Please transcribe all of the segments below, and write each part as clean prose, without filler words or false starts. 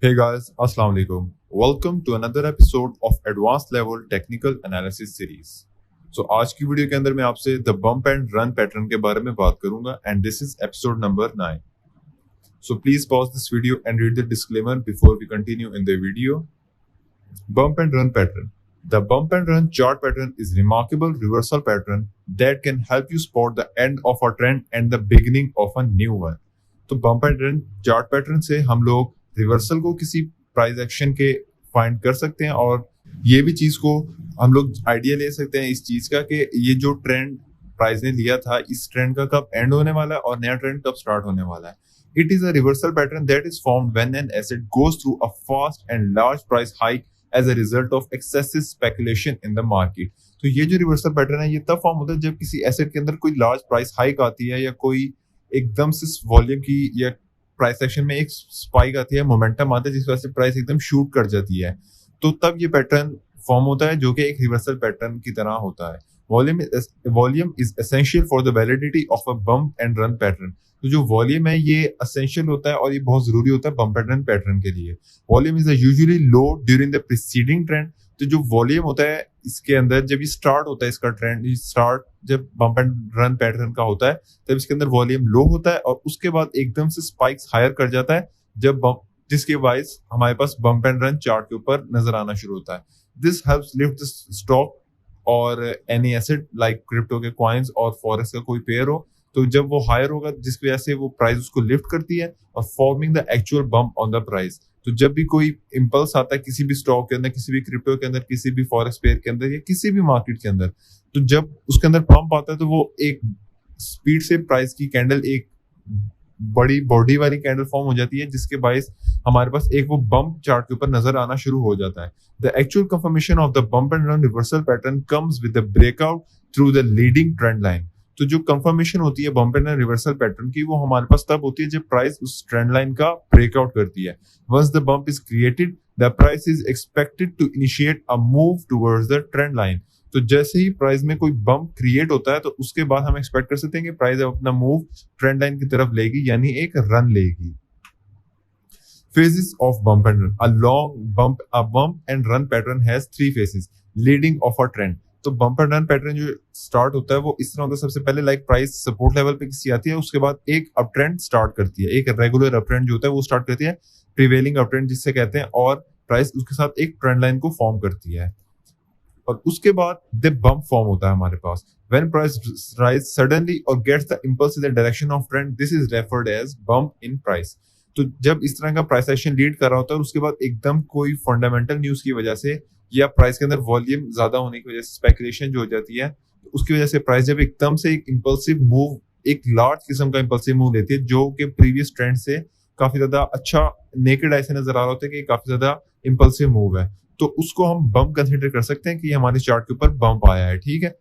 Hey guys, Assalamu alaikum. Welcome to another episode of Advanced Level Technical Analysis Series. So आज की video के अंदर मैं आपसे the bump and run pattern के बारे में बात करूंगा and this is episode number 9. So please pause this video and read the disclaimer before we continue in the video. Bump and run pattern. The bump and run chart pattern is remarkable reversal pattern that can help you spot the end of a trend and the beginning of a new one. तो bump and run chart pattern से हम लोग reversal को किसी price action के find कर सकते हैं और ये भी चीज को हम लोग आइडिया ले सकते हैं इस चीज का कि ये जो ट्रेंड प्राइस ने लिया था इस ट्रेंड का कब एंड होने वाला है और नया ट्रेंड कब स्टार्ट होने वाला है. It is a reversal pattern that is formed when an asset goes through a fast and large price hike as a result of excessive speculation in the market. तो ये जो रिवर्सल पैटर्न है ये तब form होता है जब किसी एसेट के अंदर कोई लार्ज प्राइस हाइक आती है या कोई एकदम से वॉल्यूम की या प्राइस एक्शन में एक स्पाइक आती है, मोमेंटम आता है जिस वजह से प्राइस एकदम शूट कर जाती है. तो तब ये पैटर्न फॉर्म होता है जो कि एक रिवर्सल पैटर्न की तरह होता है. Volume is essential for the validity of a bump and run pattern. तो जो वॉल्यूम है ये एसेंशियल होता है और ये बहुत जरूरी होता है बम्प एंड रन पैटर्न के लिए. Volume is usually low during the preceding trend. तो जो वॉल्यूम होता है इसके अंदर जब ये स्टार्ट होता है इसका ट्रेंड स्टार्ट जब बम्प एंड रन पैटर्न का होता है तब इसके अंदर वॉल्यूम लो होता है और उसके बाद एकदम से स्पाइक्स हायर कर जाता है जब जिसके वाइज हमारे पास बम्प एंड रन चार्ट के ऊपर नजर आना शुरू होता है. This helps lift the stock और एनी एसेट लाइक क्रिप्टो के कॉइन्स और फॉरेक्स का कोई पेयर हो तो जब वो हायर होगा जिसकी वजह से वो प्राइस उसको लिफ्ट करती है और forming the actual bump on the price. तो जब भी कोई इंपल्स आता है किसी भी स्टॉक के अंदर, किसी भी क्रिप्टो के अंदर, किसी भी फॉरेक्स पेयर के अंदर या किसी भी मार्केट के अंदर, तो जब उसके अंदर पंप आता है तो वो एक स्पीड से प्राइस की कैंडल एक बड़ी बॉडी वाली कैंडल फॉर्म हो जाती है जिसके बायस हमारे पास एक वो बम्प चार्ट के ऊपर नजर आना शुरू हो जाता है. The actual confirmation of the bump and run reversal pattern comes with the breakout through the leading trend line. तो जो कंफर्मेशन होती है बम्प एंड रिवर्सल पैटर्न की वो हमारे पास तब होती है जब प्राइस उस ट्रेंड लाइन का ब्रेकआउट करती है. Once the bump is created the price is expected to initiate a move towards the trend line. तो जैसे ही प्राइस में कोई बम्प क्रिएट होता है तो उसके बाद हम एक्सपेक्ट कर सकते हैं कि प्राइस अपना मूव ट्रेंड लाइन की तरफ लेगी यानी एक रन लेगी. Phases of bump and run. A bump and run pattern has 3 phases leading of a trend. तो बम्प एंड रन पैटर्न जो स्टार्ट होता है वो इस तरह होता है. सबसे पहले लाइक प्राइस सपोर्ट लेवल पे किसी आती है उसके बाद एक अप ट्रेंड स्टार्ट करती है, एक रेगुलर अप ट्रेंड जो होता है वो स्टार्ट करती है प्रिवेलिंग अप ट्रेंड जिससे कहते हैं और प्राइस उसके साथ एक ट्रेंड लाइन को फॉर्म करती है और उसके बाद द बम्प फॉर्म होता है हमारे पास. व्हेन प्राइस राइज सडनली और gets the impulse in the direction of trend this is referred as bump in price. तो जब इस तरह का प्राइस एक्शन लीड कर रहा होता है और उसके बाद एकदम कोई फंडामेंटल न्यूज की वजह से या प्राइस के अंदर वॉल्यूम ज्यादा होने की वजह से स्पेकुलेशन जो हो जाती है तो उसकी वजह से प्राइस जब एकदम से एक इंपल्सिव मूव एक लार्ज किस्म का इंपल्सिव मूव लेती है जो कि प्रीवियस ट्रेंड से काफी ज्यादा अच्छा नेकेड आई से नजर आ रहा होता है कि काफी ज्यादा इंपल्सिव मूव है तो उसको हम बम्प कंसिडर कर सकते हैं कि हमारे चार्ट के ऊपर बम्प आया है. ठीक है,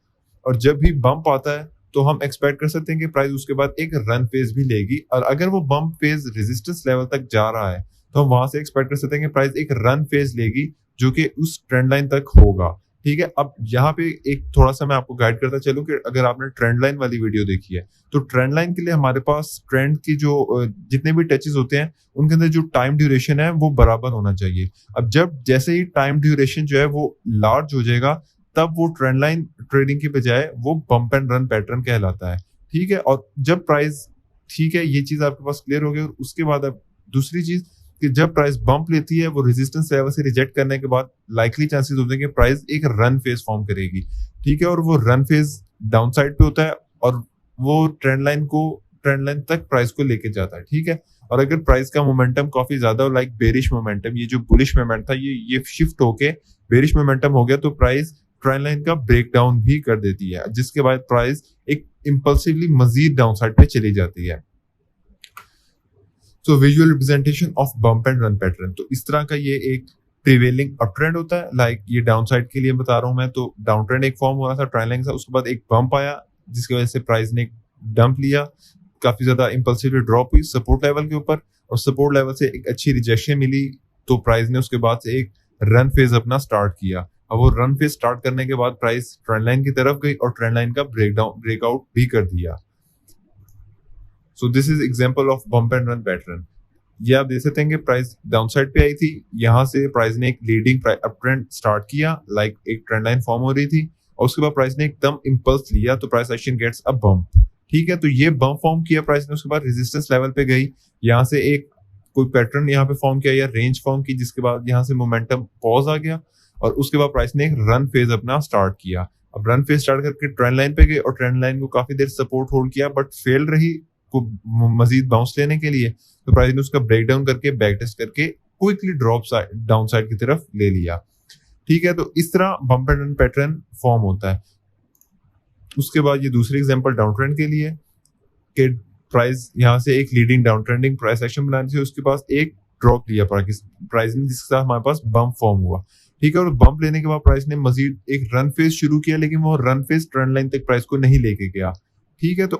और जब भी बम्प आता है तो हम एक्सपेक्ट कर सकते हैं कि प्राइस उसके बाद एक रन फेज भी लेगी और अगर वो बम्प फेज रेजिस्टेंस लेवल तक जा रहा है तो हम वहां से एक्सपेक्ट कर सकते हैं कि प्राइस एक रन फेज लेगी जो कि उस ट्रेंड लाइन तक होगा. ठीक है, अब यहाँ पे एक थोड़ा सा मैं आपको गाइड करता चलूं कि अगर आपने ट्रेंड लाइन वाली वीडियो देखी है तो ट्रेंड लाइन के लिए हमारे पास ट्रेंड की जो जितने भी टचेस होते हैं उनके अंदर जो टाइम ड्यूरेशन है वो बराबर होना चाहिए. अब जब जैसे ही टाइम ड्यूरेशन जो है वो लार्ज हो जाएगा तब वो ट्रेंड लाइन ट्रेडिंग की बजाय वो बम्प एंड रन पैटर्न कहलाता है. ठीक है, और जब प्राइस ठीक है ये चीज आपके पास क्लियर हो गई और उसके बाद अब दूसरी चीज कि जब प्राइस बम्प लेती है वो रेजिस्टेंस लेवल से रिजेक्ट करने के बाद लाइकली चांसेस होते हैं कि प्राइस एक रन फेज फॉर्म करेगी. ठीक है, और वो रन फेज डाउन साइड पे होता है और वो ट्रेंड लाइन तक प्राइस को लेके जाता है. ठीक है, और अगर प्राइस का मोमेंटम काफी ज्यादा हो लाइक बेरिश मोमेंटम, ये जो बुलिश मोमेंट था ये शिफ्ट होके बेरिश मोमेंटम हो गया तो प्राइस ट्रेंड लाइन का ब्रेक डाउन भी कर देती है जिसके बाद प्राइस एक इंपल्सिवली मजीद डाउन साइड पे चली जाती है. So visual representation of bump and run pattern. तो इस तरह का ये एक प्रिवेलिंग अप ट्रेंड होता है लाइक ये डाउन साइड के लिए बता रहा हूं मैं. तो डाउन ट्रेंड एक फॉर्म हो रहा था ट्रेंड लाइन का, उसके बाद एक बम्प आया जिसकी वजह से प्राइस ने डंप लिया, काफी ज्यादा इंपल्सिवली ड्रॉप हुई सपोर्ट लेवल के ऊपर और सपोर्ट लेवल से एक अच्छी रिजेक्शन मिली तो प्राइस ने उसके बाद से एक रन फेज अपना स्टार्ट किया. अब वो रन फेज स्टार्ट करने के बाद प्राइस ट्रेंड लाइन की तरफ गई और ट्रेंड लाइन का ब्रेकआउट भी कर दिया. So this is example of bump and run pattern. ये आप देख सकते हैं कि प्राइस डाउन साइड पे आई थी, यहाँ से प्राइस ने एक लीडिंग अप ट्रेंड स्टार्ट किया, लाइक एक ट्रेंड लाइन फॉर्म हो रही थी और उसके बाद प्राइस ने एकदम इंपल्स लिया तो price action gets a bump. ठीक है, तो ये बम्प फॉर्म किया प्राइस ने, उसके बाद रेजिस्टेंस लेवल पे गई, यहाँ से एक कोई पैटर्न यहाँ पे फॉर्म किया या रेंज फॉर्म की, जिसके बाद यहाँ से मोमेंटम पॉज आ गया और उसके बाद प्राइस ने एक रन फेज अपना स्टार्ट किया। अब रन फेज स्टार्ट करके ट्रेंड लाइन पे गए और ट्रेंड लाइन को काफी देर सपोर्ट होल्ड किया बट फेल रही को मजीद बाउंस लेने के लिए, तो प्राइस ने उसका ब्रेक डाउन करके बैक टेस्ट करके क्विकली ड्रॉप डाउन साइड की तरफ ले लिया। ठीक है, तो इस तरह bump and run pattern form होता है। उसके बाद ये दूसरी एग्जांपल डाउन ट्रेंड के लिए कि प्राइस यहाँ से एक leading down trending price action बनानी थी, उसके पास एक ड्रॉप लिया प्राइस ने, जिसके साथ हमारे पास बम्प फॉर्म हुआ। ठीक है, और बम्प लेने के बाद प्राइस ने मजीद एक रन फेज शुरू किया, लेकिन वो रन फेज ट्रेंड लाइन तक प्राइस को नहीं लेके गया। ठीक है, तो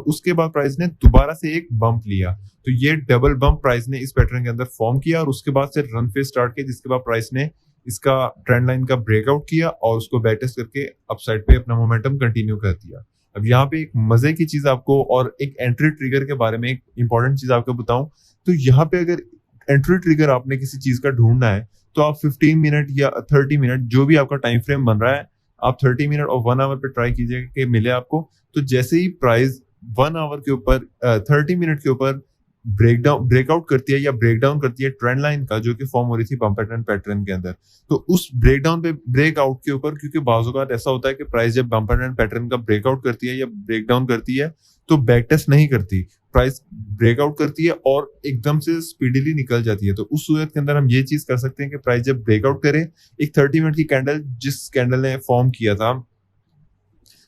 उसके बाद प्राइस ने दोबारा से एक बम्प लिया, तो ये डबल बम्प प्राइस ने इस पैटर्न के अंदर फॉर्म किया और उसके बाद से रन फेज स्टार्ट किया, जिसके बाद प्राइस ने इसका ट्रेंड लाइन का ब्रेकआउट किया और उसको बैक टेस्ट करके अपसाइड पे अपना मोमेंटम कंटिन्यू कर दिया। अब यहाँ पे एक मजे की चीज आपको और एक एंट्री ट्रिगर के बारे में एक इंपॉर्टेंट चीज आपको बताऊं, तो यहाँ पे अगर एंट्री ट्रिगर आपने किसी चीज का ढूंढना है तो आप 15 मिनट या 30 मिनट जो भी आपका टाइम फ्रेम बन रहा है, आप 30 मिनट और 1 आवर पे ट्राई कीजिएगा कि मिले आपको। तो जैसे ही प्राइस 1 आवर के ऊपर 30 मिनट के ऊपर ब्रेकआउट करती है या ब्रेकडाउन करती है ट्रेंड लाइन का, जो कि फॉर्म हो रही थी बम्प एंड रन पैटर्न के अंदर, तो उस ब्रेकडाउन पे ब्रेकआउट के ऊपर, क्योंकि बाजू का ऐसा होता है कि प्राइस जब बम्प एंड रन पैटर्न का ब्रेकआउट करती है या ब्रेकडाउन करती है तो बैक टेस्ट नहीं करती, प्राइस ब्रेकआउट करती है और एकदम से स्पीडीली निकल जाती है। तो उस सूरत के अंदर हम ये चीज कर सकते हैं कि प्राइस जब ब्रेकआउट करे, एक 30 मिनट की कैंडल जिस कैंडल ने फॉर्म किया था,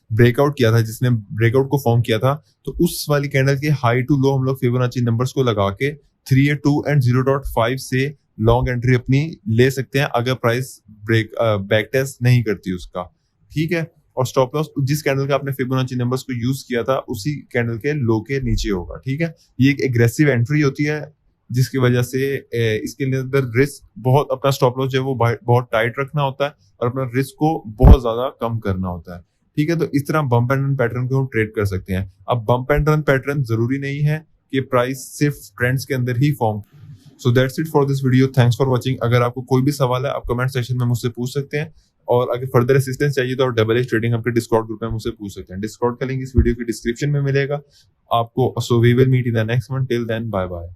ब्रेकआउट किया था, जिसने ब्रेकआउट को फॉर्म किया था, तो उस वाली कैंडल के हाई टू लो हम लोग फिबोनाची नंबर्स को लगा के 382 एंड 0.5 से लॉन्ग एंट्री अपनी ले सकते हैं अगर प्राइस बैक टेस्ट नहीं करती उसका। ठीक है, और स्टॉप लॉस जिस कैंडल का आपने फिबोनाची नंबर्स को यूज किया था उसी कैंडल के लो के नीचे होगा। ठीक है, ये एक एग्रेसिव एंट्री होती है जिसकी वजह से इसके अंदर रिस्क बहुत, अपना स्टॉप लॉस जो है वो बहुत टाइट रखना होता है और अपना रिस्क को बहुत ज्यादा कम करना होता है। ठीक है, तो इस तरह बम्प एंड रन पैटर्न को हम ट्रेड कर सकते हैं। अब बम्प एंड रन पैटर्न जरूरी नहीं है कि प्राइस सिर्फ ट्रेंड्स के अंदर ही form. So that's it for this video, thanks for watching. अगर आपको कोई भी सवाल है आप कमेंट सेक्शन में मुझसे पूछ सकते हैं और अगर फर्दर असिस्टेंस चाहिए तो आप डबल एच ट्रेडिंग आपके डिस्कॉर्ड ग्रुप में मुझसे पूछ सकते हैं। डिस्कॉर्ड का लिंक इस वीडियो की डिस्क्रिप्शन में मिलेगा आपको। So we will meet in the next one, till then bye bye.